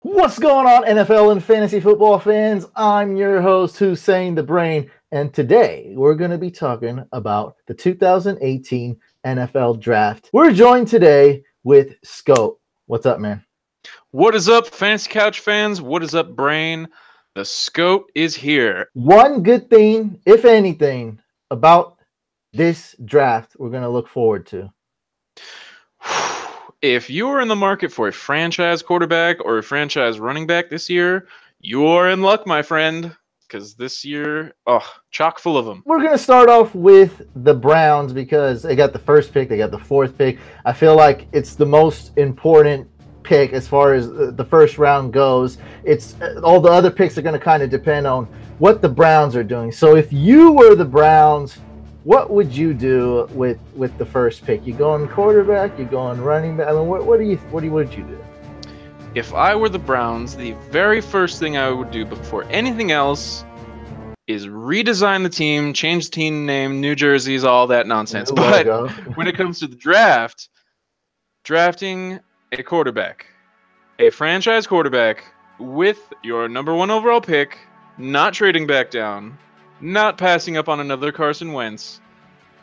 What's going on, NFL and fantasy football fans? I'm your host, Hussein the Brain, and today we're going to be talking about the 2018 NFL Draft. We're joined today with Scope. What's up, man? What is up, Fantasy Couch fans? What is up, Brain? The Scope is here. One good thing, if anything, about this draft we're going to look forward to. If you are in the market for a franchise quarterback or a franchise running back this year, you are in luck, my friend, because this year, chock full of them. We're going to start off with the Browns because they got the first pick, they got the fourth pick. I feel like it's the most important pick as far as the first round goes. It's all the other picks are going to kind of depend on what the Browns are doing. So if you were the Browns, what would you do with the first pick? You going quarterback? You going running back? I mean, what would you do? If I were the Browns, the very first thing I would do before anything else is redesign the team, change the team name, new jerseys, all that nonsense. But when it comes to the draft, drafting a quarterback, a franchise quarterback with your number one overall pick, not trading back down, not passing up on another Carson Wentz.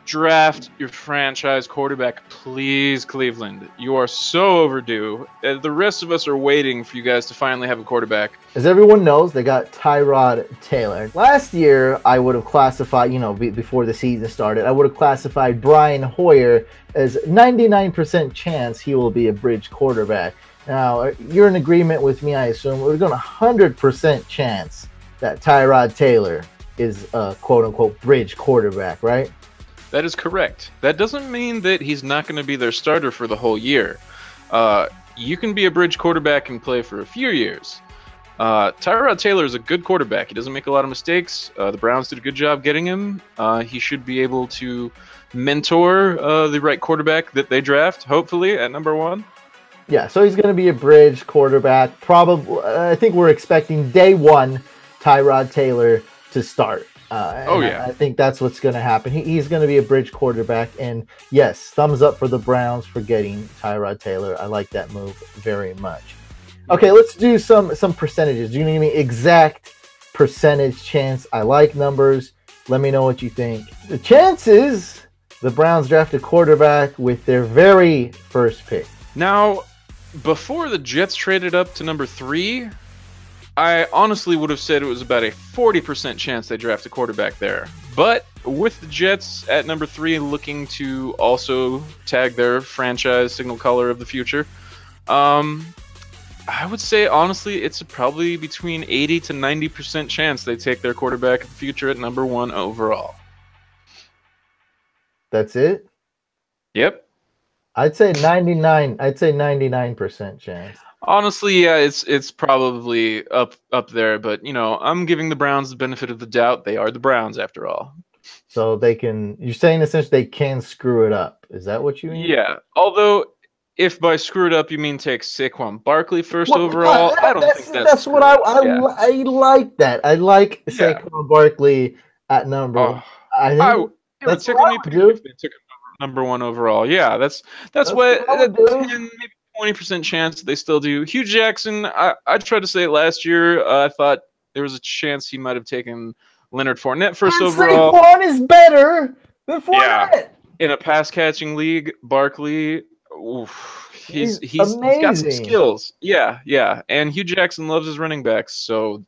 Draft your franchise quarterback, please, Cleveland. You are so overdue. The rest of us are waiting for you guys to finally have a quarterback. As everyone knows, they got Tyrod Taylor. Last year, I would have classified, before the season started, I would have classified Brian Hoyer as 99% chance he will be a bridge quarterback. Now, you're in agreement with me, I assume. We're going 100% chance that Tyrod Taylor is a quote-unquote bridge quarterback, right? That is correct. That doesn't mean that he's not going to be their starter for the whole year. You can be a bridge quarterback and play for a few years. Tyrod Taylor is a good quarterback. He doesn't make a lot of mistakes. The Browns did a good job getting him. He should be able to mentor the right quarterback that they draft, hopefully, at number one. Yeah, so he's going to be a bridge quarterback. Probably, I think we're expecting day one Tyrod Taylor to start. I think that's what's going to happen. He's going to be a bridge quarterback. And yes, thumbs up for the Browns for getting Tyrod Taylor. I like that move very much. Okay, let's do some percentages. Do you give me exact percentage chance? I like numbers. Let me know what you think. The chances the Browns draft a quarterback with their very first pick. Now, before the Jets traded up to number 3, I honestly would have said it was about a 40% chance they draft a quarterback there. But with the Jets at number 3 looking to also tag their franchise signal color of the future, I would say, honestly, it's probably between 80 to 90% chance they take their quarterback of the future at number 1 overall. That's it? Yep. I'd say 99. I'd say 99% chance. Honestly, yeah, it's probably up there, but I'm giving the Browns the benefit of the doubt. They are the Browns after all. So you're saying essentially they can screw it up. Is that what you mean? Yeah. Although if by screw it up you mean take Saquon Barkley first overall, I don't think that's what I like that. I like Saquon Barkley at number. I think that's what I would do if they took number 1 overall. Yeah, that's what 10, maybe 20% chance they still do. Hugh Jackson, I tried to say it last year. I thought there was a chance he might have taken Leonard Fournette first overall. Saquon is better than Fournette. Yeah, in a pass-catching league, Barkley, he's got some skills. Yeah. And Hugh Jackson loves his running backs, so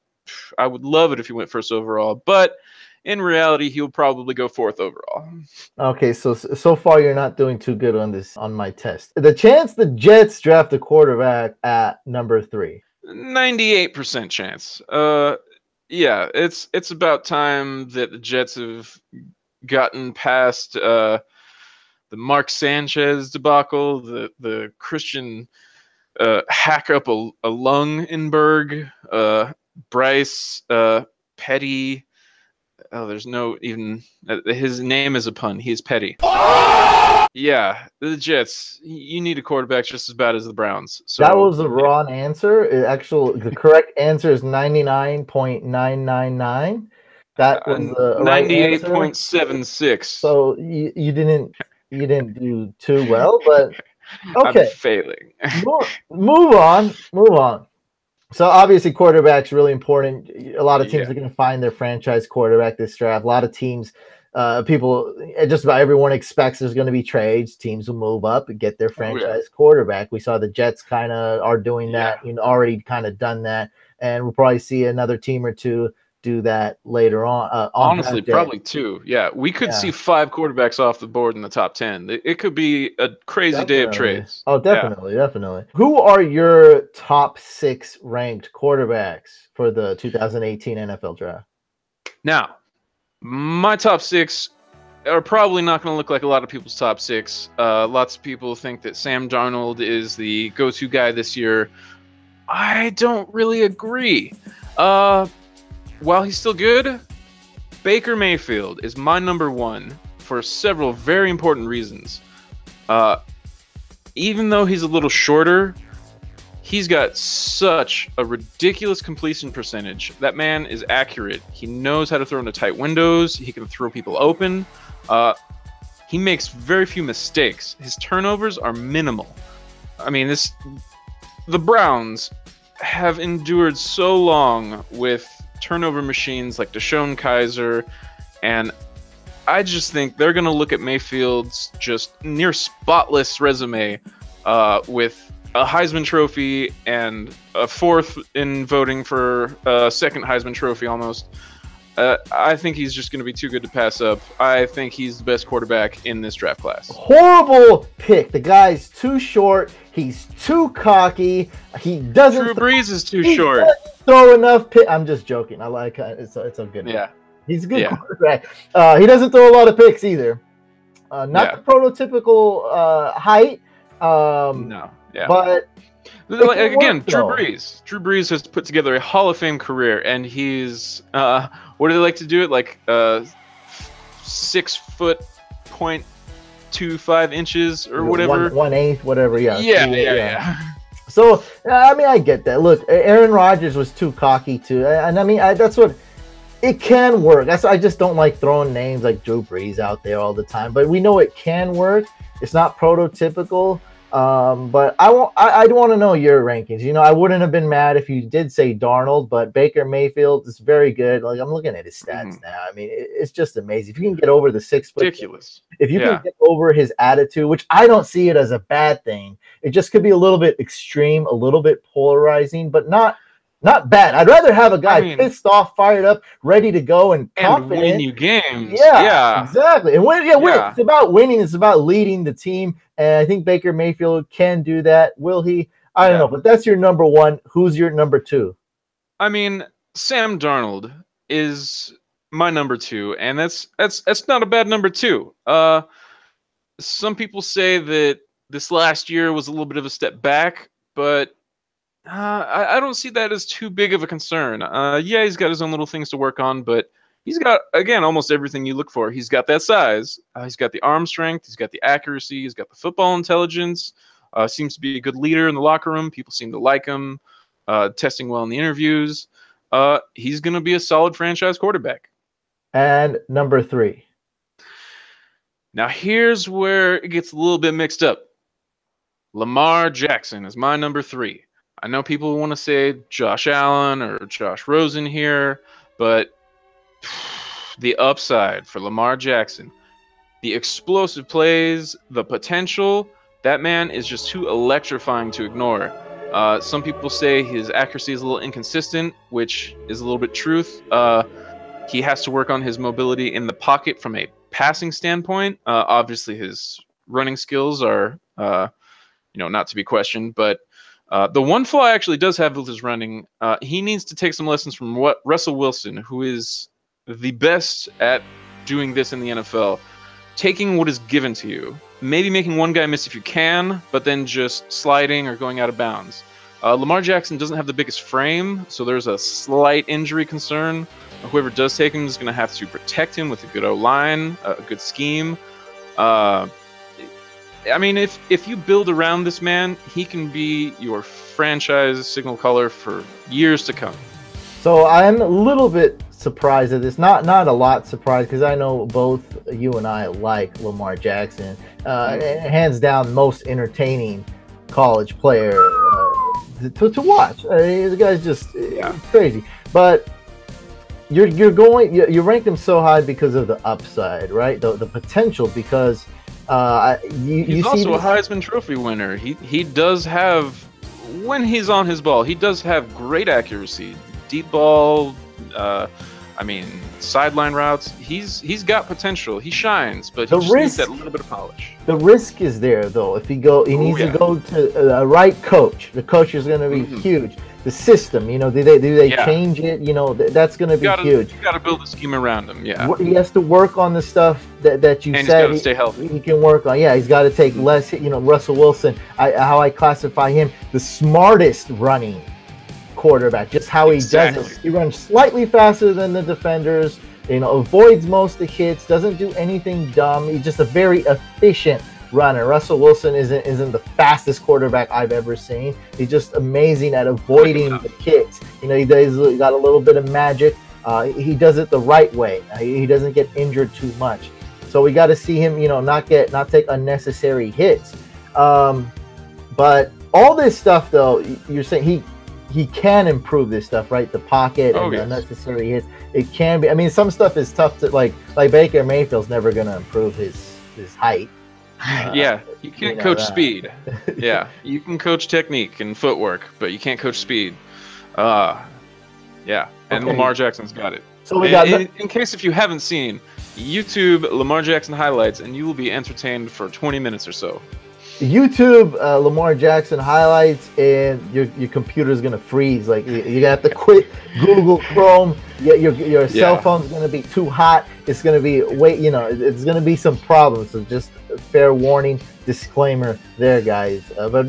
I would love it if he went first overall. But in reality, he'll probably go 4th overall. Okay, so far you're not doing too good on my test. The chance the Jets draft a quarterback at number 3. 98% chance. Yeah, it's about time that the Jets have gotten past the Mark Sanchez debacle, the Christian hack up a Lungenberg, Bryce Petty. Oh, there's no even his name is a pun. He's Petty. Yeah, the Jets. You need a quarterback just as bad as the Browns. So that was the wrong answer. The correct answer is 99.999. That was the right answer. 98.76. So you didn't do too well, but okay. I'm failing. Move on. So obviously quarterback's really important. A lot of teams are going to find their franchise quarterback this draft. A lot of teams, just about everyone expects there's going to be trades. Teams will move up and get their franchise quarterback. We saw the Jets kind of are doing that, already kind of done that. And we'll probably see another team or two do that later on. Honestly, probably 2. Yeah, we could see 5 quarterbacks off the board in the top 10. It could be a crazy day of trades. Oh, definitely. Who are your top 6 ranked quarterbacks for the 2018 NFL draft? Now, my top 6 are probably not going to look like a lot of people's top 6. Lots of people think that Sam Darnold is the go-to guy this year. I don't really agree. While he's still good, Baker Mayfield is my number 1 for several very important reasons. Even though he's a little shorter, he's got such a ridiculous completion percentage. That man is accurate. He knows how to throw into tight windows. He can throw people open. He makes very few mistakes. His turnovers are minimal. I mean, the Browns have endured so long with turnover machines like Deshaun Kaiser, and I just think they're going to look at Mayfield's just near spotless resume with a Heisman Trophy and a 4th in voting for a 2nd Heisman Trophy almost. I think he's just going to be too good to pass up. I think he's the best quarterback in this draft class. Horrible pick. The guy's too short. He's too cocky. He doesn't. Drew Brees is too short. Throw enough. I'm just joking. I like it's a good. Yeah, he's a good quarterback. He doesn't throw a lot of picks either. Not the prototypical height. No. Yeah. But again, Drew Brees. Drew Brees has put together a Hall of Fame career, and he's what do they like to do it? Like 6 foot 0.25 inches or whatever. 1/8, whatever. Yeah. So I mean, I get that. Look, Aaron Rodgers was too cocky too, and I mean, that's what. It can work. I just don't like throwing names like Drew Brees out there all the time. But we know it can work. It's not prototypical. But I want to know your rankings. I wouldn't have been mad if you did say Darnold, but Baker Mayfield is very good. Like, I'm looking at his stats now. I mean, it's just amazing. If you can get over the 6 foot, ridiculous. If you can get over his attitude, which I don't see it as a bad thing, it just could be a little bit extreme, a little bit polarizing, but not bad. I'd rather have a guy pissed off, fired up, ready to go, and confident. Win you games. Yeah, exactly. And win. It's about winning. It's about leading the team. And I think Baker Mayfield can do that. Will he? I don't know. But that's your number 1. Who's your number 2? I mean, Sam Darnold is my number 2, and that's not a bad number 2. Some people say that this last year was a little bit of a step back, but I don't see that as too big of a concern. He's got his own little things to work on, but he's got, again, almost everything you look for. He's got that size. He's got the arm strength. He's got the accuracy. He's got the football intelligence. Seems to be a good leader in the locker room. People seem to like him. Testing well in the interviews. He's going to be a solid franchise quarterback. And number 3. Now, here's where it gets a little bit mixed up. Lamar Jackson is my number 3. I know people want to say Josh Allen or Josh Rosen here, but the upside for Lamar Jackson, the explosive plays, the potential, that man is just too electrifying to ignore. Some people say his accuracy is a little inconsistent, which is a little bit truth. He has to work on his mobility in the pocket from a passing standpoint. Obviously, his running skills are, not to be questioned, but the one flaw actually does have with his running. He needs to take some lessons from Russell Wilson, who is the best at doing this in the NFL. Taking what is given to you. Maybe making one guy miss if you can, but then just sliding or going out of bounds. Lamar Jackson doesn't have the biggest frame, so there's a slight injury concern. Whoever does take him is going to have to protect him with a good O-line, a good scheme. I mean, if you build around this man, he can be your franchise signal caller for years to come. So I'm a little bit surprised at this. Not a lot surprised, because I know both you and I like Lamar Jackson. Hands down, most entertaining college player to watch. I mean, the guy's just crazy. But you rank him so high because of the upside, right? The potential, because he's also a Heisman Trophy winner. He does have, when he's on his ball, he does have great accuracy, deep ball. Sideline routes. He's got potential. He shines, but he just needs that little bit of polish. The risk is there, though. If he needs to go to a right coach. The coach is going to be huge. The system, do they change it? That's going to be huge. You got to build a scheme around him. Yeah, he has to work on the stuff that you said. He's got to stay healthy. He can work on. Yeah, he's got to take less. Russell Wilson. How I classify him, the smartest running quarterback. Just how he does it. He runs slightly faster than the defenders. Avoids most of the hits. Doesn't do anything dumb. He's just a very efficient runner. Russell Wilson isn't the fastest quarterback I've ever seen. He's just amazing at avoiding the hits. He got a little bit of magic. He does it the right way. He doesn't get injured too much. So we got to see him, not take unnecessary hits. But all this stuff, though, you're saying he can improve this stuff, right? The pocket and the unnecessary hits. It can be. I mean, some stuff is tough to like Baker Mayfield's never going to improve his height. You can't coach speed. Yeah, you can coach technique and footwork, but you can't coach speed. And Lamar Jackson's got it. So we got in case if you haven't seen YouTube Lamar Jackson highlights, and you will be entertained for 20 minutes or so. YouTube Lamar Jackson highlights, and your computer's gonna freeze. Like you're gonna have to quit Google Chrome. Your cell phone's gonna be too hot. It's gonna be it's gonna be some problems. So just a fair warning, disclaimer there, guys. But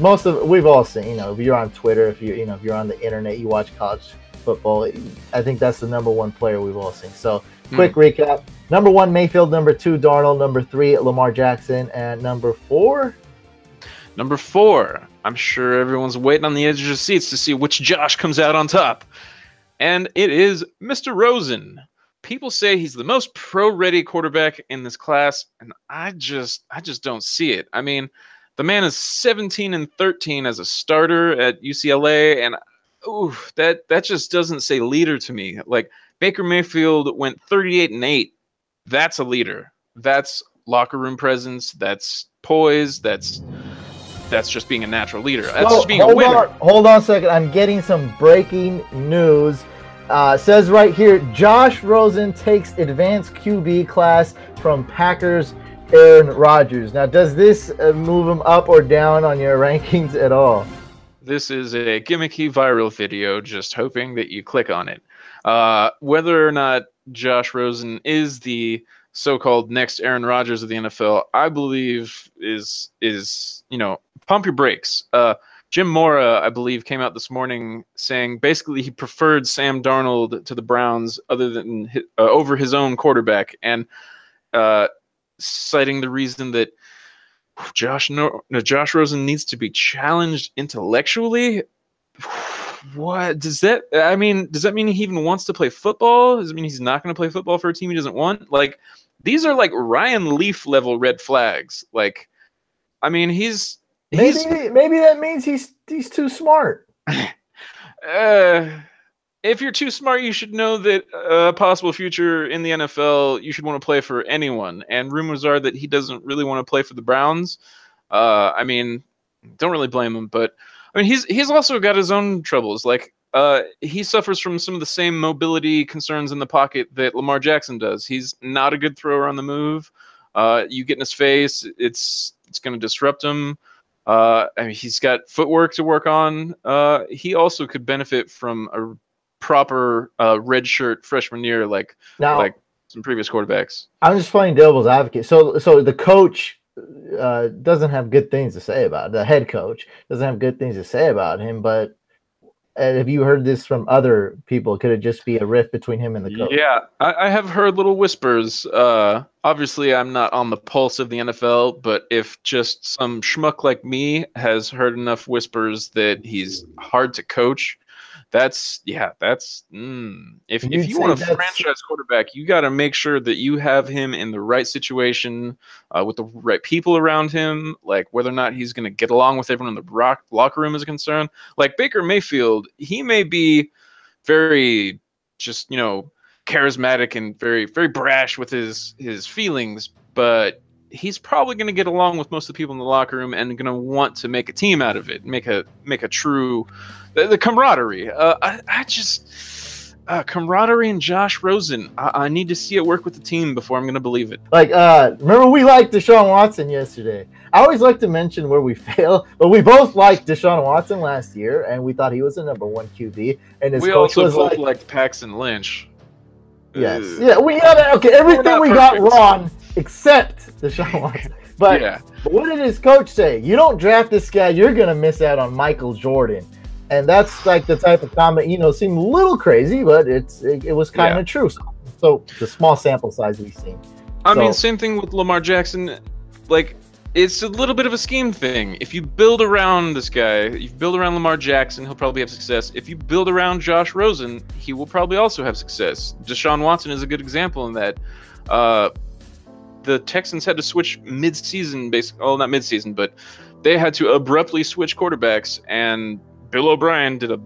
we've all seen. If you're on Twitter, if you're on the internet, you watch college football. I think that's the number one player we've all seen. So quick recap: number 1 Mayfield, number 2 Darnold, number 3 Lamar Jackson, and number 4. Number 4, I'm sure everyone's waiting on the edge of their seats to see which Josh comes out on top. And it is Mr. Rosen. People say he's the most pro-ready quarterback in this class, and I just don't see it. I mean, the man is 17-13 as a starter at UCLA, and that just doesn't say leader to me. Like, Baker Mayfield went 38-8. That's a leader. That's locker room presence. That's poise. That's just being a natural leader. That's just being a winner. Hold on a second. I'm getting some breaking news. Says right here, Josh Rosen takes advanced QB class from Packers Aaron Rodgers. Now, does this move him up or down on your rankings at all? This is a gimmicky viral video, just hoping that you click on it. Whether or not Josh Rosen is the so-called next Aaron Rodgers of the NFL, I believe is pump your brakes. Jim Mora, I believe, came out this morning saying basically he preferred Sam Darnold to the Browns other than over his own quarterback, and citing the reason that Josh Rosen needs to be challenged intellectually. What does that? I mean, does that mean he even wants to play football? Does it mean he's not going to play football for a team he doesn't want? Like, these are like Ryan Leaf level red flags. Like, I mean, maybe that means he's too smart. If you're too smart, you should know that a possible future in the NFL, you should want to play for anyone. And rumors are that he doesn't really want to play for the Browns. I mean, don't really blame him, but I mean, he's also got his own troubles. Like, he suffers from some of the same mobility concerns in the pocket that Lamar Jackson does. He's not a good thrower on the move. You get in his face, it's going to disrupt him. I mean, he's got footwork to work on. He also could benefit from a proper red shirt freshman year, like some previous quarterbacks. I'm just playing devil's advocate. So the coach doesn't have good things to say about it. The head coach doesn't have good things to say about him, but have you heard this from other people? Could it just be a rift between him and the coach? Yeah, I have heard little whispers. Obviously, I'm not on the pulse of the NFL, but if just some schmuck like me has heard enough whispers that he's hard to coach, That's if you want a franchise quarterback, you got to make sure that you have him in the right situation with the right people around him, like whether or not he's going to get along with everyone in the locker room is concerned. Like Baker Mayfield, he may be very just, charismatic and very, very brash with his feelings, but he's probably going to get along with most of the people in the locker room and going to want to make a team out of it, make a true the camaraderie. Camaraderie and Josh Rosen. I need to see it work with the team before I'm going to believe it. Like, remember we liked Deshaun Watson yesterday. I always like to mention where we fail, but we both liked Deshaun Watson last year, and we thought he was a number 1 QB. And his coach also was both liked Paxton Lynch. Yes. Yeah, we got okay. Everything we got wrong except Deshaun Watson. But what did his coach say? You don't draft this guy, you're going to miss out on Michael Jordan. And that's like the type of comment, seemed a little crazy, but it was kind of true. So the small sample size we've seen. I mean, same thing with Lamar Jackson. Like, it's a little bit of a scheme thing. If you build around this guy, if you build around Lamar Jackson, he'll probably have success. If you build around Josh Rosen, he will probably also have success. Deshaun Watson is a good example in that. The Texans had to switch mid-season, basically. Well, not mid-season, but they had to abruptly switch quarterbacks, and Bill O'Brien did a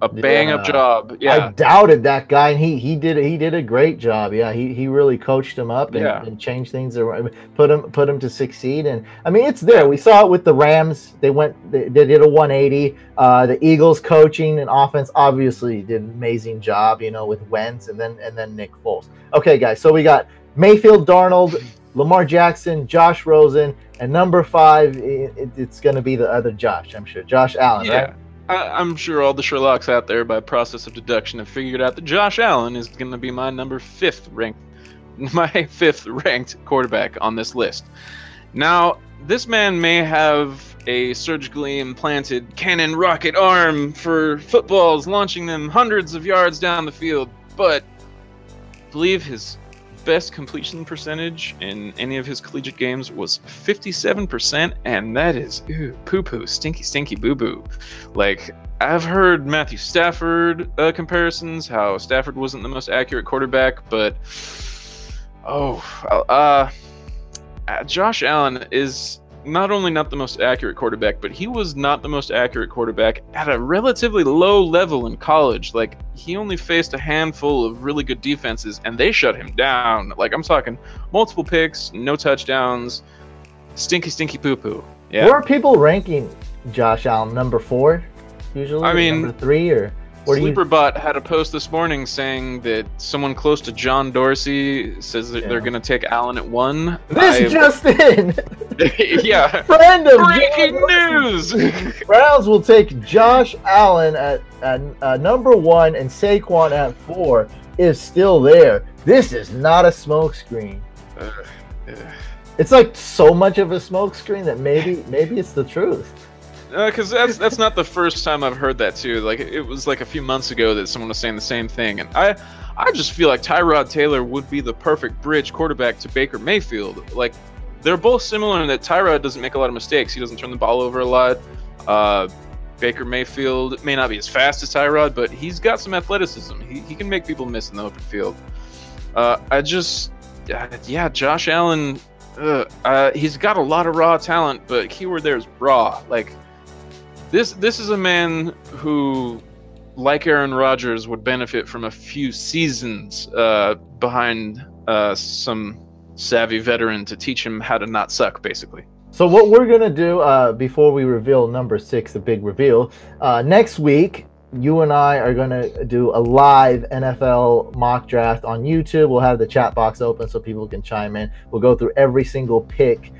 bang-up job. Yeah, I doubted that guy, and he did a great job. Yeah, he really coached him up and changed things around, put him to succeed. And I mean, it's there. We saw it with the Rams. They did a 180. The Eagles coaching and offense obviously did an amazing job. With Wentz and then Nick Foles. Okay, guys. So we got Mayfield, Darnold, Lamar Jackson, Josh Rosen, and number 5, it's going to be the other Josh, I'm sure. Josh Allen, right? I'm sure all the Sherlocks out there, by process of deduction, have figured out that Josh Allen is going to be my 5th ranked quarterback on this list. Now, this man may have a surgically implanted cannon rocket arm for footballs, launching them hundreds of yards down the field, but I believe his best completion percentage in any of his collegiate games was 57%, and that is poo-poo, stinky boo-boo. Like, I've heard Matthew Stafford comparisons, how Stafford wasn't the most accurate quarterback, but Josh Allen is not only not the most accurate quarterback, but he was not the most accurate quarterback at a relatively low level in college. Like, he only faced a handful of really good defenses, and they shut him down. Like, I'm talking multiple picks, no touchdowns, stinky poo-poo. Yeah. Where are people ranking Josh Allen? Number 4, usually? I mean, number 3, or... Sleeperbot had a post this morning saying that someone close to John Dorsey says that they're going to take Allen at 1. Just in! Yeah. Friend of Breaking news! Browns will take Josh Allen at number 1 and Saquon at 4 is still there. This is not a smokescreen. It's like so much of a smokescreen that maybe it's the truth. Because that's not the first time I've heard that too. Like, it was like a few months ago that someone was saying the same thing, and I just feel like Tyrod Taylor would be the perfect bridge quarterback to Baker Mayfield. Like, they're both similar in that Tyrod doesn't make a lot of mistakes. He doesn't turn the ball over a lot. Baker Mayfield may not be as fast as Tyrod, but he's got some athleticism. He can make people miss in the open field. Josh Allen. He's got a lot of raw talent, but keyword there is raw. Like, This is a man who, like Aaron Rodgers, would benefit from a few seasons behind some savvy veteran to teach him how to not suck, basically. So what we're going to do before we reveal number 6, the big reveal, next week, you and I are going to do a live NFL mock draft on YouTube. We'll have the chat box open so people can chime in. We'll go through every single pick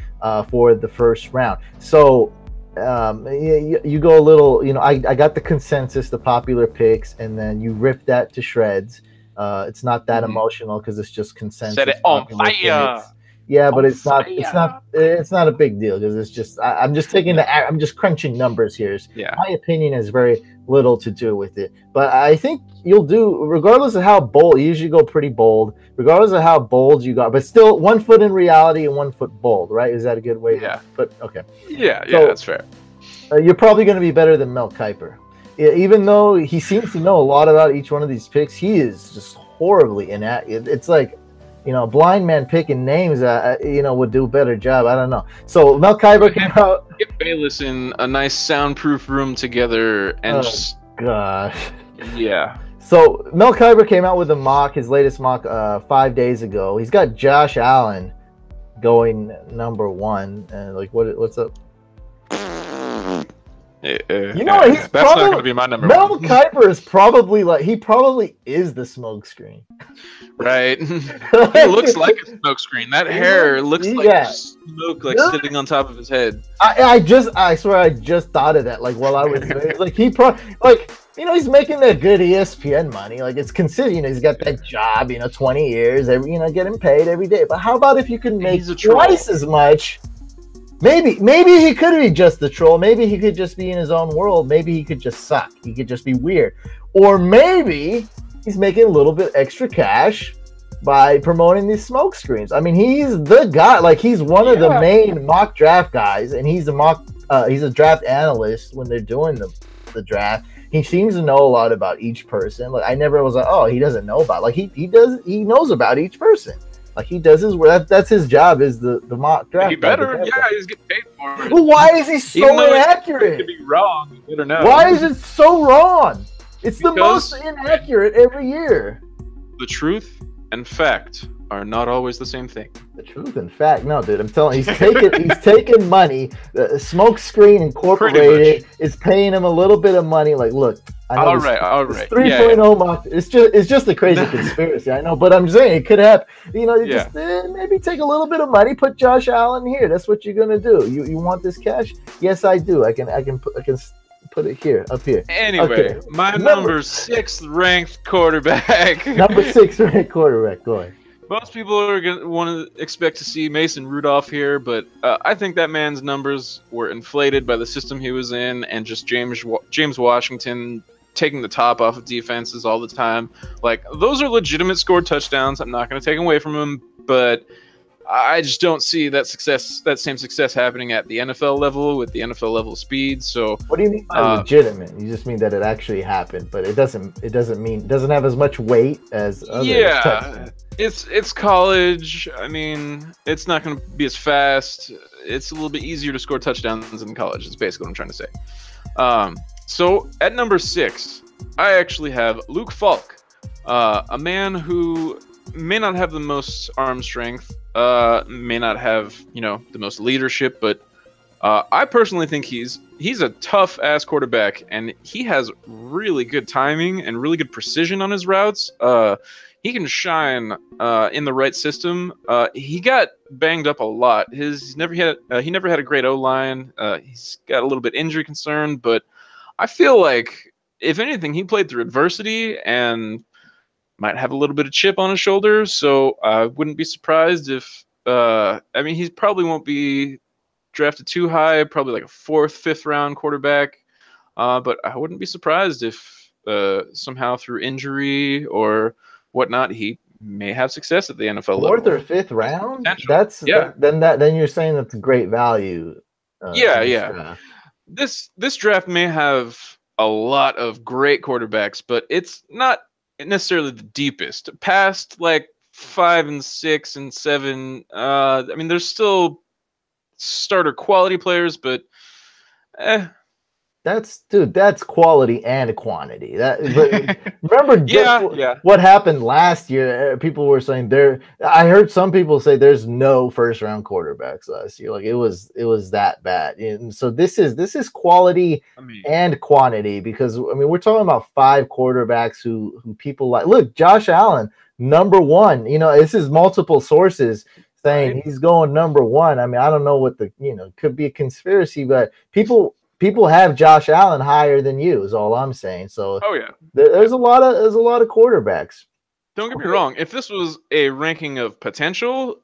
for the first round. So... you go a little, I got the consensus, the popular picks, and then you rip that to shreds. It's not that emotional because it's just consensus. Set it on fire. Yeah, but it's not a big deal because it's just I'm just I'm just crunching numbers here. Yeah. My opinion has very little to do with it, but I think you'll do, regardless of how bold. You usually go pretty bold, regardless of how bold you got, but still 1 foot in reality and 1 foot bold, right? Is that a good way? Yeah. But okay. Yeah, that's fair. You're probably going to be better than Mel Kiper. even though he seems to know a lot about each one of these picks, he is just horribly inaccurate. It's like, a blind man picking names, would do a better job. I don't know. So Mel Kiper came out. Get Bayless in a nice soundproof room together and gosh. Yeah. So Mel Kiper came out with his latest mock 5 days ago. He's got Josh Allen going number 1. And what's up? He's that's not going to be my number 1. Mel Kiper is probably he probably is the smoke screen. Right. He looks like a smoke screen. That hair looks like smoke sitting on top of his head. I swear I just thought of that while I was doing it. He he's making that good ESPN money. It's consistent. He's got that job, 20 years, getting paid every day. But how about if you could make twice as much? Maybe he could be just the troll. Maybe he could just be in his own world. Maybe he could just suck. He could just be weird. Or maybe he's making a little bit extra cash by promoting these smoke screens. I mean, he's the guy. He's one of the main mock draft guys, and he's a draft analyst when they're doing the draft. He seems to know a lot about each person. I never was he doesn't know about. He knows about each person. He does his work. That's his job. Is the mock draft. He better. He's getting paid for it. Well, why is he so inaccurate? It could be wrong. You better know. Why is it so wrong? It's the most inaccurate every year. The truth and fact are not always the same thing. The truth and fact, no, dude. I'm telling you, he's taking money. The Smoke Screen Incorporated is paying him a little bit of money. Look. All right. 3.0 mock. It's just a crazy conspiracy. I know, but I'm saying it could happen. Just maybe take a little bit of money, put Josh Allen here. That's what you're gonna do. You want this cash? Yes, I do. I can put it here, up here. Anyway, my number 6th ranked quarterback. Number 6 ranked quarterback. Go ahead. Most people are gonna want to expect to see Mason Rudolph here, but I think that man's numbers were inflated by the system he was in and just James Washington taking the top off of defenses all the time. Those are legitimate scored touchdowns. I'm not going to take them away from him, but I just don't see that same success happening at the NFL level with the NFL level speed. So what do you mean by legitimate? You just mean that it actually happened, but it doesn't have as much weight as other touchdowns. It's college. I mean, it's not going to be as fast. It's a little bit easier to score touchdowns in college. That's basically what I'm trying to say. So at number 6, I actually have Luke Falk, a man who may not have the most arm strength, may not have the most leadership, but I personally think he's a tough ass quarterback, and he has really good timing and really good precision on his routes. He can shine in the right system. He got banged up a lot. He never had a great O-line. He's got a little bit injury concern, but I feel like if anything, he played through adversity and might have a little bit of chip on his shoulder. So I wouldn't be surprised if he probably won't be drafted too high, probably a 4th, 5th round quarterback. But I wouldn't be surprised if somehow through injury or whatnot, he may have success at the NFL level. 4th or 5th round? Then you're saying that's great value. This draft may have a lot of great quarterbacks, but it's not necessarily the deepest. Past 5 and 6 and 7, there's still starter quality players, but That's quality and quantity. Remember what happened last year? People were saying I heard some people say there's no first round quarterbacks last year. It was that bad. And so this is quality and quantity, because we're talking about 5 quarterbacks who people like. Look, Josh Allen, number 1. This is multiple sources saying he's going number 1. I don't know what could be a conspiracy, but people have Josh Allen higher than you is all I'm saying. So there's a lot of quarterbacks. Don't get me wrong. If this was a ranking of potential,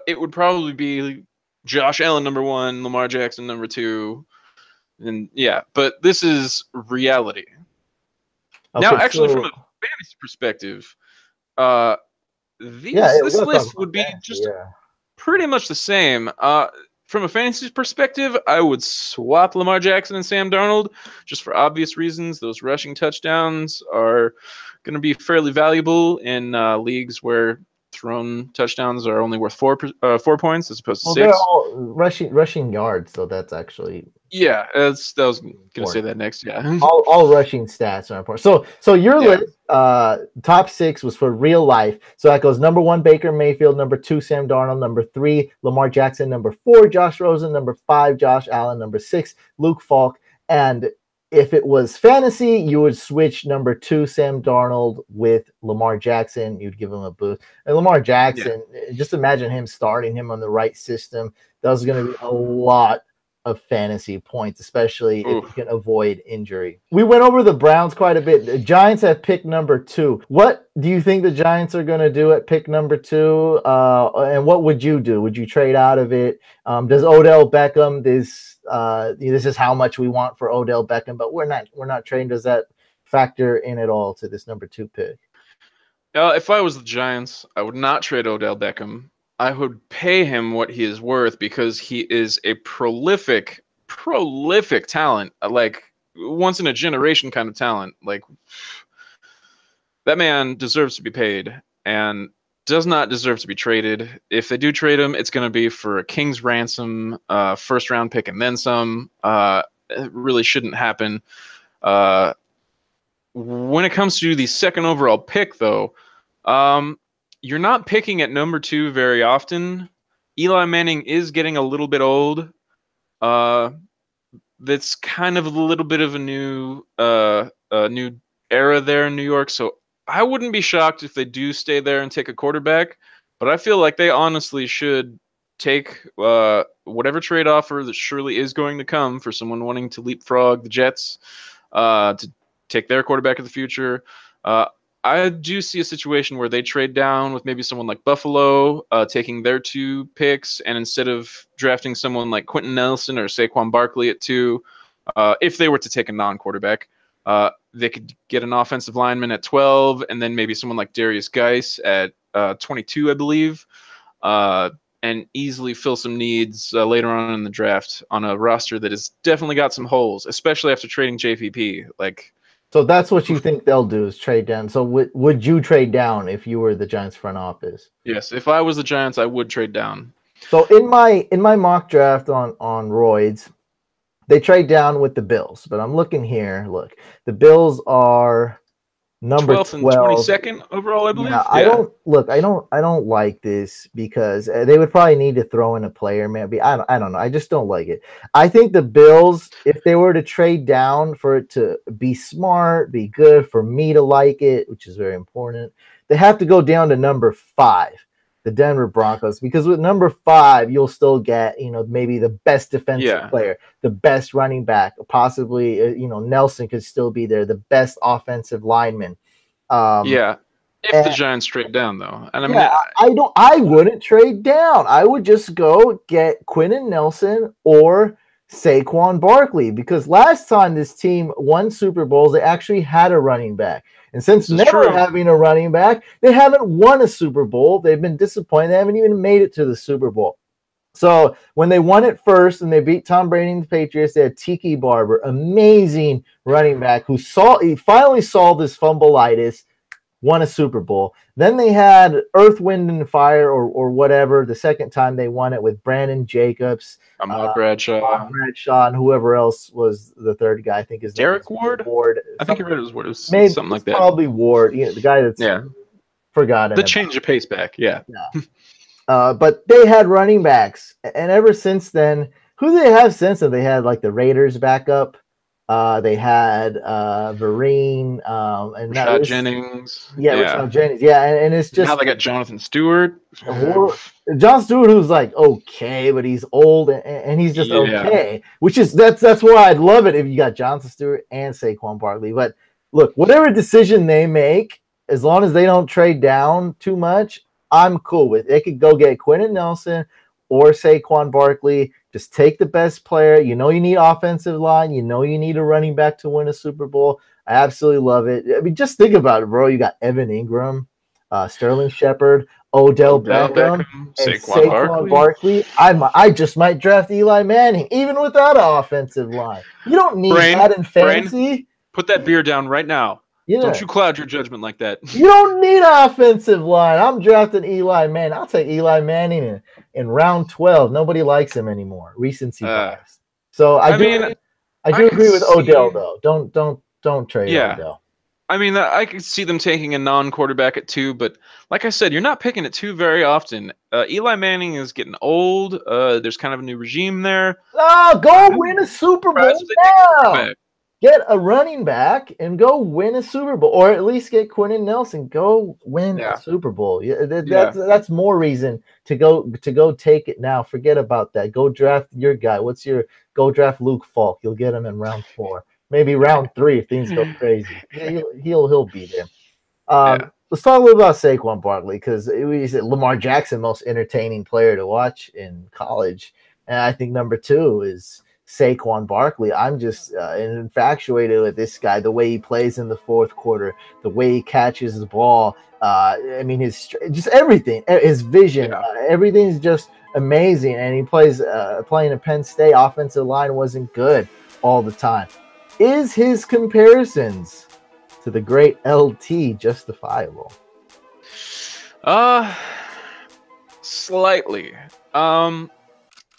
it would probably be Josh Allen number 1, Lamar Jackson number 2, and but this is reality. Okay, now, actually, from a fantasy perspective, this list would be pretty much the same. from a fantasy perspective, I would swap Lamar Jackson and Sam Darnold just for obvious reasons. Those rushing touchdowns are going to be fairly valuable in leagues where thrown touchdowns are only worth 4 points as opposed to 6. They're all rushing yards, so that's actually I was going to say that next. Yeah, all rushing stats are important. So your list, top 6 was for real life. So that goes number 1 Baker Mayfield, number 2 Sam Darnold, number 3 Lamar Jackson, number 4 Josh Rosen, number 5 Josh Allen, number 6 Luke Falk, and if it was fantasy, you would switch number 2 Sam Darnold with Lamar Jackson. You'd give him a boost. And Lamar Jackson, just imagine him starting him on the right system. That was going to be a lot of fantasy points, especially if you can avoid injury. We went over the Browns quite a bit. The Giants have pick number 2. What do you think the Giants are going to do at pick number 2? And what would you do? Would you trade out of it? Does Odell Beckham, this is how much we want for Odell Beckham, but we're not trading. Does that factor in at all to this number 2 pick? If I was the Giants, I would not trade Odell Beckham. I would pay him what he is worth because he is a prolific talent, like once in a generation kind of talent. Like that man deserves to be paid and does not deserve to be traded. If they do trade him, it's going to be for a king's ransom, first round pick and then some. It really shouldn't happen. When it comes to the second overall pick, though, you're not picking at number 2 very often. Eli Manning is getting a little bit old. That's kind of a little bit of a new era there in New York. So I wouldn't be shocked if they do stay there and take a quarterback. But I feel like they honestly should take whatever trade offer that surely is going to come for someone wanting to leapfrog the Jets to take their quarterback of the future. I do see a situation where they trade down with maybe someone like Buffalo, taking their 2 picks, and instead of drafting someone like Quentin Nelson or Saquon Barkley at 2, if they were to take a non-quarterback, they could get an offensive lineman at 12, and then maybe someone like Darius Geis at 22, I believe, and easily fill some needs later on in the draft on a roster that has definitely got some holes, especially after trading JPP. So that's what you think they'll do is trade down. So would you trade down if you were the Giants front office? Yes, if I was the Giants, I would trade down. So in my mock draft on Roids, they trade down with the Bills. But I'm looking here. Look, the Bills are number 12th and 12. 22nd overall, I believe. Yeah, I don't like this because they would probably need to throw in a player. Maybe I don't know. I just don't like it. I think the Bills, if they were to trade down for it to be smart, be good for me to like it, which is very important, they have to go down to number 5, the Denver Broncos, because with number 5 you'll still get maybe the best defensive player, the best running back, possibly Nelson could still be there, the best offensive lineman. If the Giants trade down, though, and I wouldn't trade down. I would just go get Quentin Nelson or Saquon Barkley, because last time this team won Super Bowls, they actually had a running back. And since never having a running back, they haven't won a Super Bowl. They've been disappointed. They haven't even made it to the Super Bowl. So when they won it first and they beat Tom Brady and the Patriots, they had Tiki Barber, amazing running back he finally solved his fumbleitis, won a Super Bowl. Then they had Earth, Wind, and Fire or whatever the second time they won it with Brandon Jacobs, Ahmad Bradshaw, and whoever else was the third guy. I think is Derek Ward. I think it was Ward. It was maybe something like that. Probably Ward. The guy that's forgotten. The change of pace back. Yeah. But they had running backs, and ever since then, who do they have since then? They had like the Raiders backup. They had Vereen, and Rashaad Jennings. Rashaad Jennings. Yeah, and it's just now they got Jonathan Stewart. John Stewart, who's like okay, but he's old and he's just okay. Which is that's why I'd love it if you got Jonathan Stewart and Saquon Barkley. But look, whatever decision they make, as long as they don't trade down too much, I'm cool with it. They could go get Quentin Nelson or Saquon Barkley. Just take the best player. You need offensive line. You need a running back to win a Super Bowl. I absolutely love it. I mean, just think about it, bro. You got Evan Ingram. Sterling Shepard, Odell Beckham, and Saquon Barkley. I just might draft Eli Manning, even without an offensive line. You don't need that in fantasy. Put that beer down right now. Yeah. Don't you cloud your judgment like that. You don't need an offensive line. I'm drafting Eli Manning. I'll take Eli Manning in round 12. Nobody likes him anymore. Recency bias. So I do agree with Odell though. Don't trade Odell. I mean, I could see them taking a non-quarterback at 2, but like I said, you're not picking at 2 very often. Eli Manning is getting old. There's kind of a new regime there. No, go win a Super Bowl now. Get a running back and go win a Super Bowl, or at least get Quentin Nelson. Go win a Super Bowl. That's more reason to go take it now. Forget about that. Go draft your guy. Go draft Luke Falk. You'll get him in round 4. Maybe round 3 if things go crazy. He'll be there. Let's talk a little about Saquon Barkley, because we said Lamar Jackson, most entertaining player to watch in college, and I think number 2 is Saquon Barkley. I'm just infatuated with this guy. The way he plays in the fourth quarter, the way he catches the ball. I mean, just everything, his vision, everything's just amazing. And he plays playing at Penn State. Offensive line wasn't good all the time. Is his comparisons to the great LT justifiable? Slightly.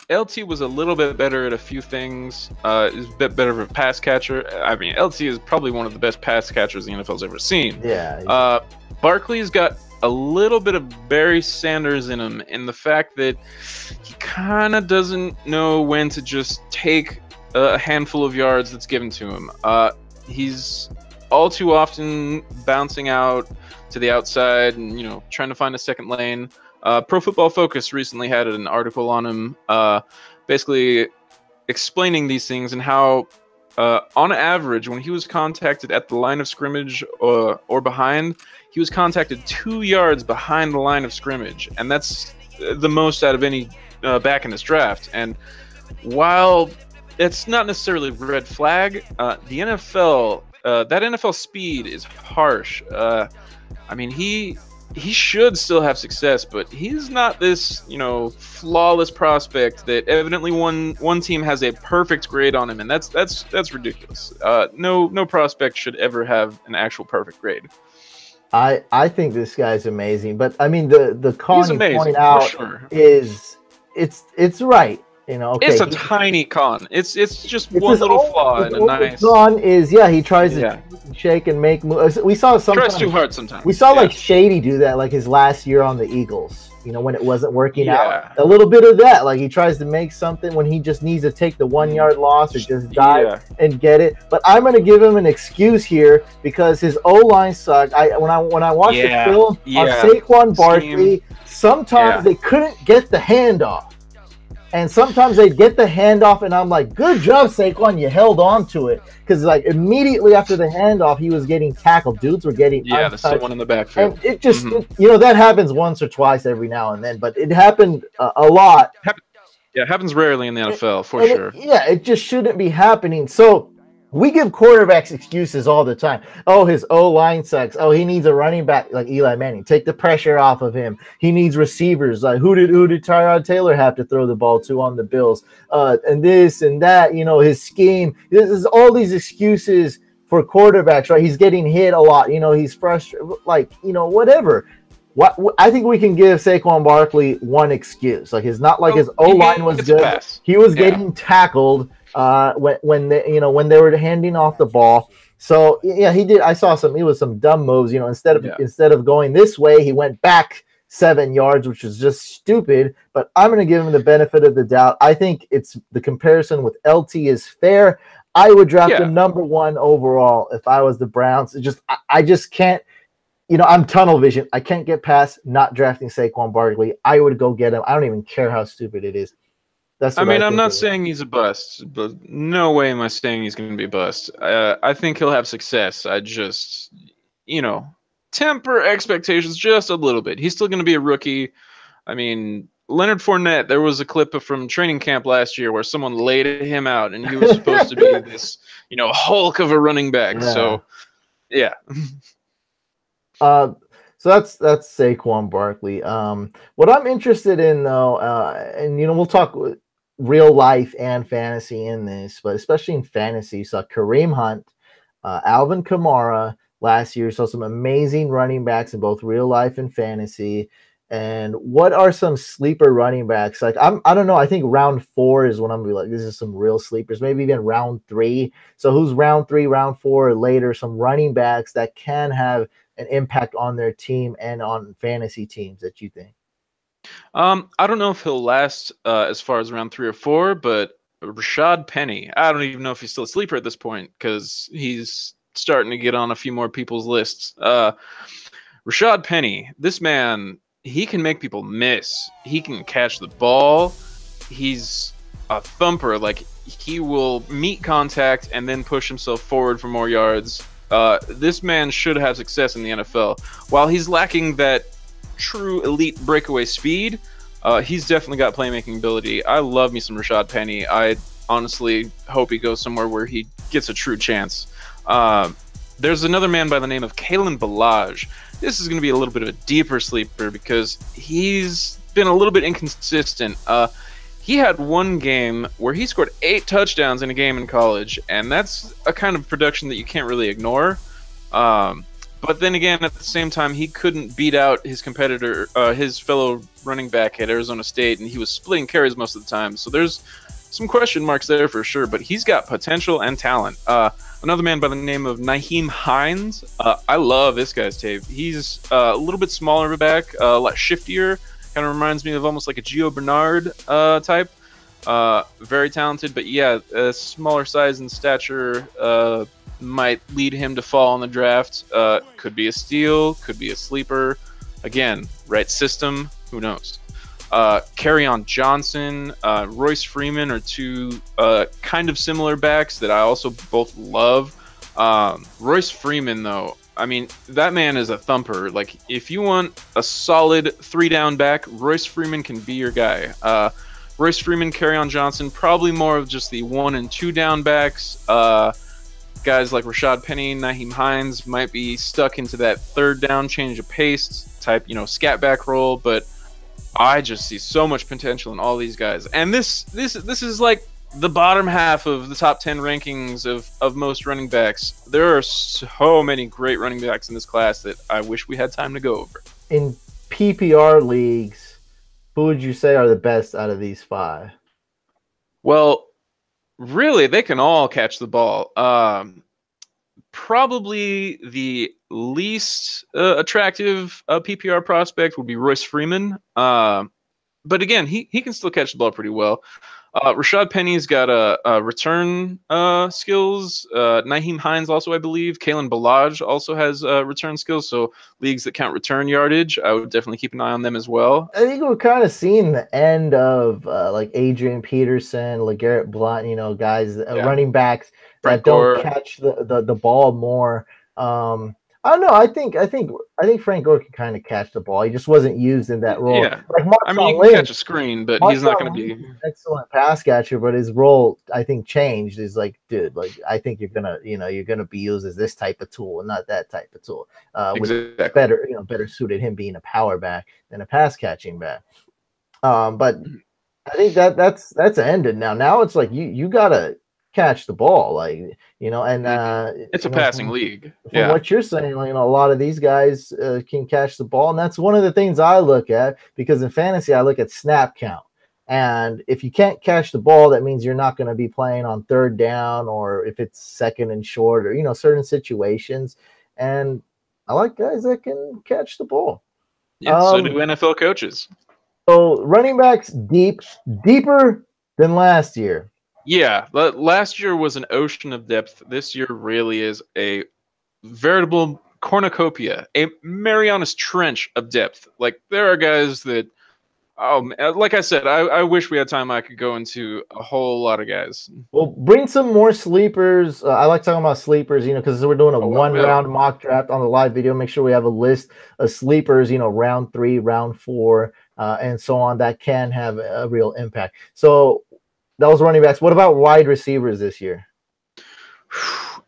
LT was a little bit better at a few things. Is a bit better of a pass catcher. I mean, LT is probably one of the best pass catchers the NFL's ever seen. Yeah. Barkley's got a little bit of Barry Sanders in him, in the fact that he kind of doesn't know when to just take a handful of yards that's given to him. He's all too often bouncing out to the outside and, trying to find a second lane. Pro Football Focus recently had an article on him, basically explaining these things and how, on average, when he was contacted at the line of scrimmage or behind, he was contacted 2 yards behind the line of scrimmage, and that's the most out of any back in this draft. And while it's not necessarily a red flag, the NFL, that NFL speed is harsh. I mean, he should still have success, but he's not this, flawless prospect that evidently one team has a perfect grade on him, and that's ridiculous. No prospect should ever have an actual perfect grade. I think this guy's amazing, but I mean the con you point out is it's right. Okay, it's a tiny con. It's just one little flaw in a nice. Con is he tries to shake and make moves. We saw sometimes. Tries too hard sometimes. We saw like Shady do that, like his last year on the Eagles. When it wasn't working out. A little bit of that, like he tries to make something when he just needs to take the 1 yard loss or just dive and get it. But I'm gonna give him an excuse here because his O-line sucked. When I watched the film on Saquon Barkley, sometimes they couldn't get the handoff. And sometimes they get the handoff, and I'm like, good job, Saquon. You held on to it. Because, immediately after the handoff, he was getting tackled. Dudes were getting untouched. There's someone in the backfield. And it just, that happens once or twice every now and then. But it happened a lot. It happens rarely in the NFL, for sure. It just shouldn't be happening. So we give quarterbacks excuses all the time. Oh, his O-line sucks. Oh, he needs a running back like Eli Manning. Take the pressure off of him. He needs receivers. Like who did Tyrod Taylor have to throw the ball to on the Bills? And this and that. His scheme. This is all these excuses for quarterbacks, right? He's getting hit a lot. He's frustrated. Whatever. I think we can give Saquon Barkley one excuse. Like it's not like his O-line was good. He was getting tackled. When they were handing off the ball. So he did. I saw he was some dumb moves. Instead of going this way, he went back 7 yards, which is just stupid. But I'm going to give him the benefit of the doubt. I think it's the comparison with LT is fair. I would draft him number 1 overall if I was the Browns. I just can't. I'm tunnel vision. I can't get past not drafting Saquon Barkley. I would go get him. I don't even care how stupid it is. I'm not saying he's a bust, but no way am I saying he's going to be a bust. I think he'll have success. I just, temper expectations just a little bit. He's still going to be a rookie. I mean, Leonard Fournette, there was a clip from training camp last year where someone laid him out, and he was supposed to be this, Hulk of a running back. Yeah. So, yeah. So that's Saquon Barkley. What I'm interested in though, and we'll talk real life and fantasy in this, but especially in fantasy, you saw Kareem Hunt, Alvin Kamara last year. So some amazing running backs in both real life and fantasy. And what are some sleeper running backs? Like I don't know. I think round 4 is when I'm gonna be like, this is some real sleepers. Maybe even round 3. So who's round 3, round 4, or later? Some running backs that can have an impact on their team and on fantasy teams that you think? I don't know if he'll last as far as round 3 or 4, but Rashaad Penny. I don't even know if he's still a sleeper at this point because he's starting to get on a few more people's lists. Rashaad Penny, this man, he can make people miss. He can catch the ball. He's a thumper. Like, he will meet contact and then push himself forward for more yards. This man should have success in the NFL. While he's lacking that true elite breakaway speed, he's definitely got playmaking ability. I love me some Rashaad Penny. I honestly hope he goes somewhere where he gets a true chance. There's another man by the name of Kalen Ballage. This is going to be a little bit of a deeper sleeper because he's been a little bit inconsistent. He had one game where he scored 8 touchdowns in a game in college, and that's a kind of production that you can't really ignore. But then again, at the same time, he couldn't beat out his competitor, his fellow running back at Arizona State, and he was splitting carries most of the time. So there's some question marks there for sure, but he's got potential and talent. Another man by the name of Nyheim Hines. I love this guy's tape. He's a little bit smaller of a back, a lot shiftier. Kind of reminds me of almost like a Gio Bernard type. Very talented, but yeah, smaller size and stature might lead him to fall in the draft. Could be a steal, could be a sleeper. Again, right system, who knows? Kerryon Johnson, Royce Freeman are two kind of similar backs that I also both love. Royce Freeman, though, I mean, that man is a thumper. Like, if you want a solid 3-down back, Royce Freeman can be your guy. Royce Freeman, Kerryon Johnson, probably more of just the 1- and 2-down backs. Guys like Rashaad Penny, Nyheim Hines might be stuck into that 3rd down change of pace type, scat back role, but I just see so much potential in all these guys. And this is like the bottom half of the top 10 rankings of most running backs. There are so many great running backs in this class that I wish we had time to go over. In PPR leagues, who would you say are the best out of these 5? Well, really, they can all catch the ball. Probably the least attractive PPR prospect would be Royce Freeman. But again, he can still catch the ball pretty well. Rashaad Penny's got a return skills. Nyheim Hines also, I believe. Kalen Ballage also has return skills. So leagues that count return yardage, I would definitely keep an eye on them as well. I think we're kind of seeing the end of like Adrian Peterson, LeGarrette Blount, guys, running backs that don't catch the ball more. I don't know. I think Frank Gore can kind of catch the ball. He just wasn't used in that role. Yeah, like he can catch a screen, but he's not going to be excellent pass catcher. But his role, I think, changed. Is like, dude, like I think you're gonna be used as this type of tool and not that type of tool. Exactly. Which better suited him being a power back than a pass catching back. But I think that's ended now. Now it's like you gotta catch the ball, and it's a passing league. From what you're saying, a lot of these guys can catch the ball, and that's one of the things I look at, because in fantasy I look at snap count, and if you can't catch the ball, that means you're not going to be playing on 3rd down, or if it's 2nd and short, or certain situations. And I like guys that can catch the ball. Yeah, so do NFL coaches. So running backs deeper than last year. Yeah, last year was an ocean of depth. This year really is a veritable cornucopia, a Marianas Trench of depth. Like, there are guys that, like I said, I wish we had time. I could go into a whole lot of guys. Well, bring some more sleepers. I like talking about sleepers, because we're doing a one-round mock draft on the live video. Make sure we have a list of sleepers, round 3, round 4, and so on, that can have a real impact. So that was running backs. What about wide receivers this year?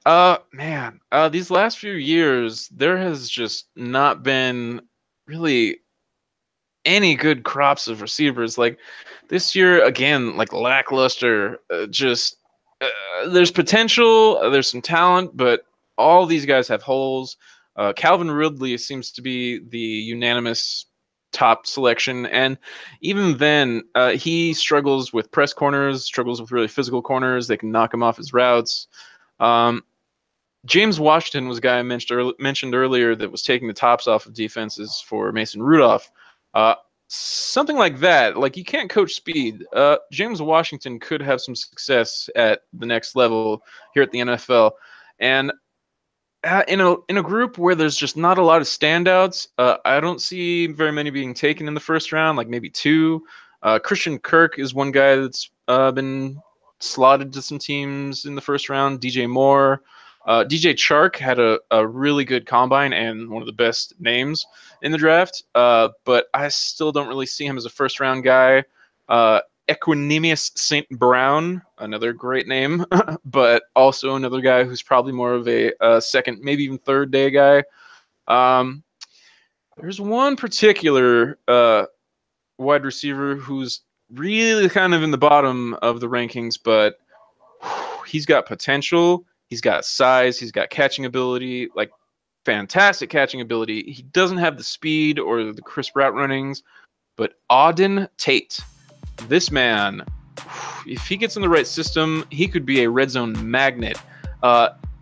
Man, these last few years, there has just not been really any good crops of receivers. Like this year, again, like lackluster. There's potential, there's some talent, but all these guys have holes. Calvin Ridley seems to be the unanimous top selection, and even then, he struggles with press corners, struggles with really physical corners. They can knock him off his routes. James Washington was a guy I mentioned earlier that was taking the tops off of defenses for Mason Rudolph. Something like that. Like, you can't coach speed. James Washington could have some success at the next level here at the NFL. And in a group where there's just not a lot of standouts, I don't see very many being taken in the first round, like maybe 2. Christian Kirk is one guy that's been slotted to some teams in the first round. DJ Moore. DJ Chark had a really good combine and one of the best names in the draft, but I still don't really see him as a first-round guy. Equanimous St. Brown, another great name, but also another guy who's probably more of a second, maybe even third-day guy. There's one particular wide receiver who's really kind of in the bottom of the rankings, but he's got potential. He's got size. He's got catching ability, like fantastic catching ability. He doesn't have the speed or the crisp route runnings, but Auden Tate, this man, if he gets in the right system, he could be a red zone magnet.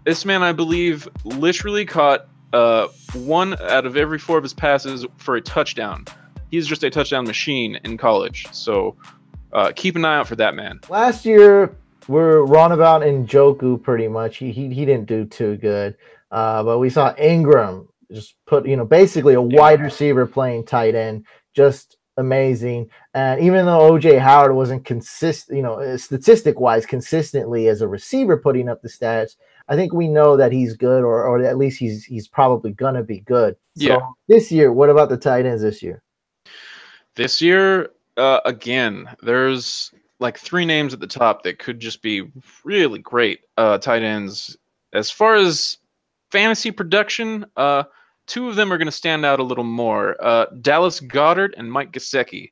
This man, I believe, literally caught 1 out of every 4 of his passes for a touchdown. He's just a touchdown machine in college. So keep an eye out for that man. Last year, we're runabout Njoku pretty much. He didn't do too good. But we saw Ingram just put, basically a wide receiver playing tight end. Just amazing. And even though OJ Howard wasn't consistent, statistic-wise consistently as a receiver putting up the stats, I think we know that he's good, or at least he's probably going to be good. Yeah. So this year, what about the tight ends this year? This year, again, there's like 3 names at the top that could just be really great tight ends. As far as fantasy production, 2 of them are going to stand out a little more. Dallas Goedert and Mike Gesicki.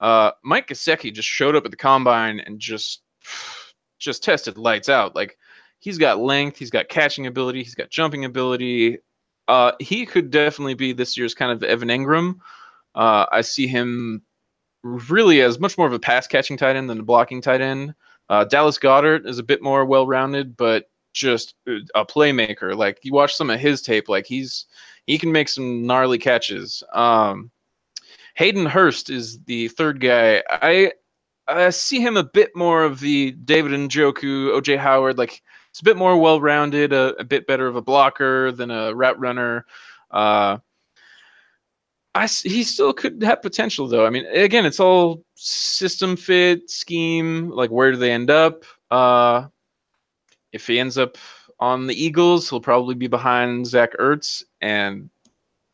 Mike Gesicki just showed up at the combine and just tested lights out. Like, he's got length, he's got catching ability, he's got jumping ability. He could definitely be this year's kind of Evan Ingram. I see him really as much more of a pass-catching tight end than a blocking tight end. Dallas Goedert is a bit more well-rounded, but just a playmaker. Like, you watch some of his tape, like he can make some gnarly catches. Hayden Hurst is the third guy. I see him a bit more of the David Njoku, OJ Howard. Like, it's a bit more well-rounded, a bit better of a blocker than a route runner. He still could have potential, though. I mean, again, it's all system fit, scheme. Like, where do they end up? If he ends up on the Eagles, he'll probably be behind Zach Ertz and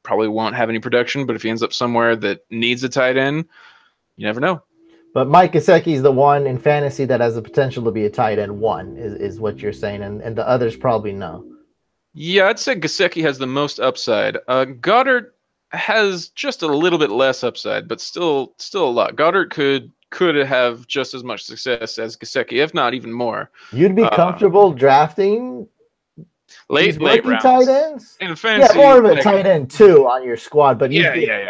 probably won't have any production. But if he ends up somewhere that needs a tight end, you never know. But Mike Gesicki is the one in fantasy that has the potential to be a tight end 1, is what you're saying, and the others probably no. Yeah, I'd say Gesicki has the most upside. Goddard has just a little bit less upside, but still a lot. Goddard could have just as much success as Gesicki, if not even more. You'd be comfortable drafting late rounds tight ends? In fantasy, more of a tight end 2 on your squad, but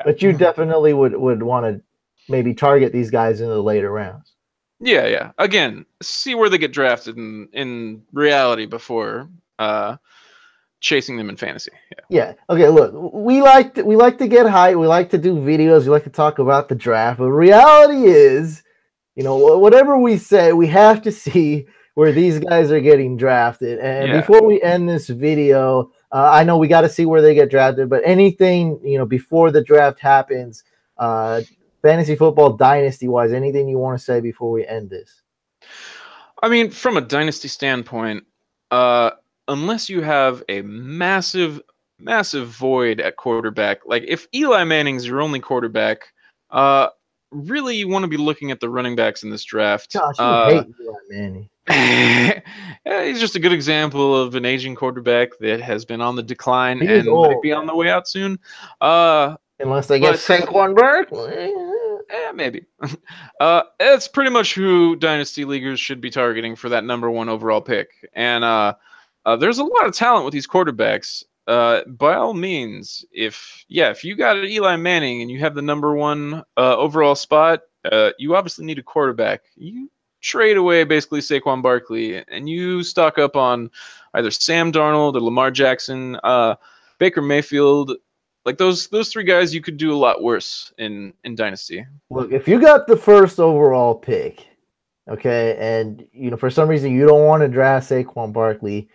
but you definitely would want to maybe target these guys in the later rounds. Yeah. Again, see where they get drafted in reality before chasing them in fantasy. Yeah. Okay, look, we like to get hype, we like to do videos, we like to talk about the draft, but reality is, whatever we say, we have to see where these guys are getting drafted. And before we end this video, I know we got to see where they get drafted, but anything, before the draft happens, fantasy football dynasty wise, anything you want to say before we end this? I mean, from a dynasty standpoint, unless you have a massive void at quarterback, like if Eli Manning's your only quarterback, really you want to be looking at the running backs in this draft. Gosh, you hate Eli Manning. He's just a good example of an aging quarterback that has been on the decline and might be on the way out soon. Unless they get Saquon Barkley. Maybe. It's pretty much who Dynasty Leaguers should be targeting for that #1 overall pick. And there's a lot of talent with these quarterbacks. By all means, if you got Eli Manning and you have the #1 overall spot, you obviously need a quarterback. You trade away basically Saquon Barkley and you stock up on either Sam Darnold or Lamar Jackson, Baker Mayfield. Like those 3 guys, you could do a lot worse in Dynasty. Look, if you got the first overall pick, okay, and for some reason you don't want to draft Saquon Barkley,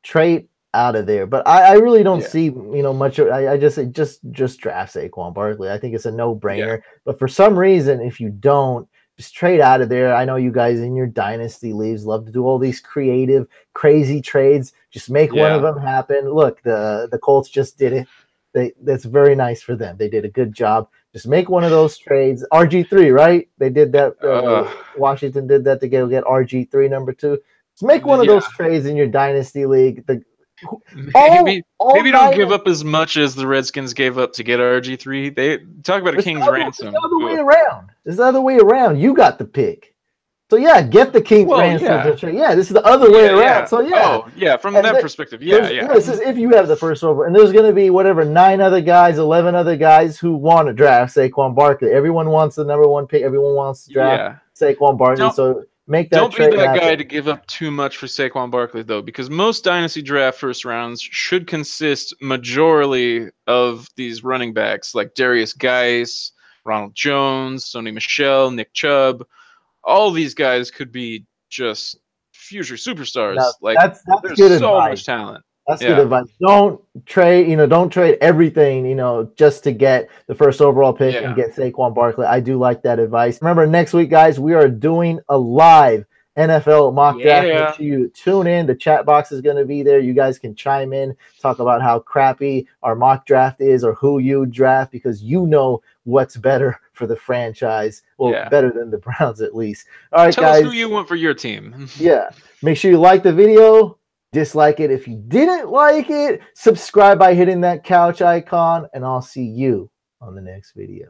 trade out of there. But I really don't see much. I just say just draft Saquon Barkley. I think it's a no-brainer. Yeah. But for some reason, if you don't, just trade out of there. I know you guys in your dynasty leagues love to do all these creative, crazy trades. Just make one of them happen. Look, the Colts just did it. That's very nice for them. They did a good job. Just make one of those trades. RG3, right? They did that. Washington did that to get RG3 #2. Just make one of those trades in your dynasty league. Maybe don't give up as much as the Redskins gave up to get RG3. They talk about a king's ransom. It's the other way around. It's the other way around. You got the pick. So get the king's ransom. This is the other way around. So from that perspective, This is if you have the first over, and there's going to be 9 other guys, 11 other guys who want to draft Saquon Barkley. Everyone wants the #1 pick. Everyone wants to draft Saquon Barkley. So make that trade. Don't be that happen. guy to give up too much for Saquon Barkley, though, because most dynasty draft first rounds should consist majorly of these running backs like Darius Geis, Ronald Jones, Sony Michel, Nick Chubb. All these guys could be just future superstars. That's there's good so advice. much talent. That's good advice. Don't trade everything, just to get the first overall pick and get Saquon Barkley. I do like that advice. Remember, next week, guys, we are doing a live NFL mock draft. Make sure you tune in. The chat box is going to be there. You guys can chime in, talk about how crappy our mock draft is or who you draft, because you know what's better for the franchise. Well, better than the Browns at least. All right, Tell guys. us who you want for your team. Make sure you like the video. Dislike it if you didn't like it. Subscribe by hitting that couch icon, and I'll see you on the next video.